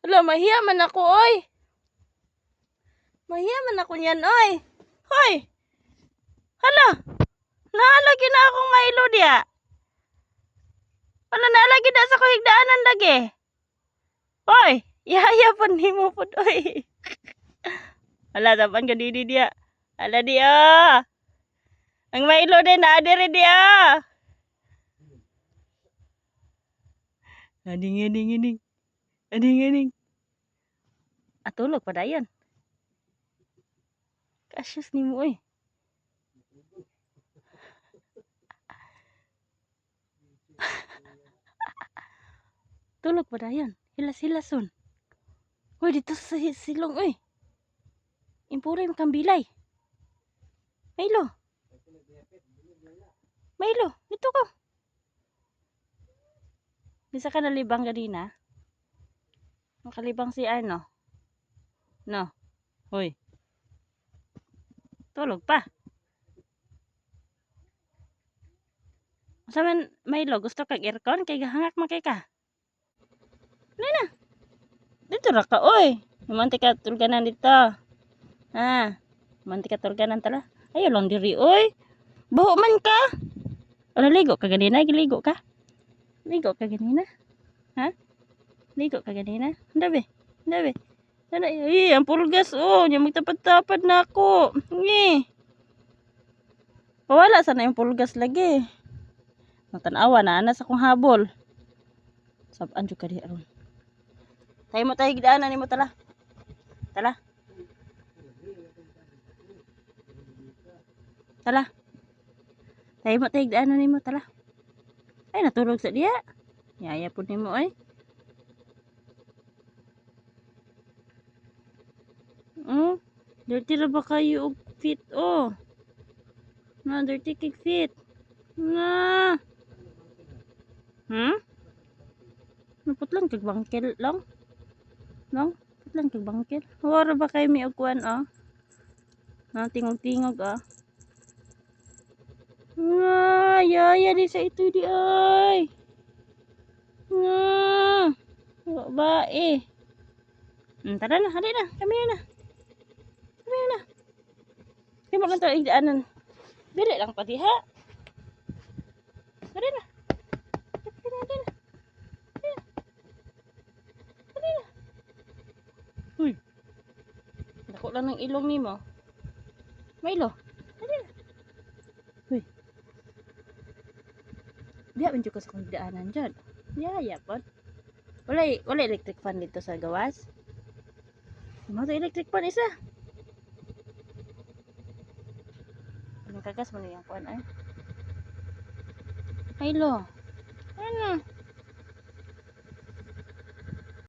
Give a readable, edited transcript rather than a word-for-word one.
Hala, mahiya man ako, oy. Mahiya man ako niyan, oy. Hoy. Hala. Naalagi na akong Milo diya. Hala, naalagi na sa kahigdaanan lagi. Hoy. Yaya pa nimo pod, oy. Hala, tapan ka didi diya. Hala diya. Ang Milo din, naadiri diya. Ading. Ading. Atulog pa dayon. Kasyos ni mo, oy. Tulog pa dayon. Hilas-hilason. Hoy, dito sa silong, oy. Impure makambilay. Milo. Milo, dito ko. Bisa ka nalibang ganina? Nakalibang si ano? No. Hoy. Tulog pa. Sa man Milo, gusto kag aircon kay gahangak man kay ka. Nina. Dito ra ka oy. Manti ka tulganan dito. Ha. Manti ka tulganan tala. Ayo lang diri oy. Buho man ka. Ala ligo ka ganina, giligo ka. Ligo ka ganina. Ha? Ligo ka ganina. Dabe. Ay, ang pulgas oh, nya magtapad-tapad na ako. Ngi. Wala sana yung pulgas lagi. Natanawa na ana sa kong habol. Saban jud ka di aron. Tayo mo tayo gidaanan nimo tala. Tala. Tayo mo tayo gidaanan nimo tala. Ay natulog sa diya. Yaya pud nimo ay. Dirty ra ba kayo og fit oh. Na dirty kig fit. Na. Naputlan kag bangkel lang. Lang, putlan kag bangkel. Wala ba kayo mi og kuan oh. Na tingog-tingog ah. Nga, yaya di sa ito di ay. Nga. Bae. Tara na, hali na. Kami na. Kaya mo lang tayo igdaanan. Dili lang pa diha. Hali na. Uy. Dako lang ng ilong nimo. Milo. Hali na. Uy. Diha man jud ko sa kong igdaanan dyan. Yaya po. Wala electric fan dito sa gawas. Ano to electric fan isa? Anong kagas mo na yung kuan ay? Milo. Ano?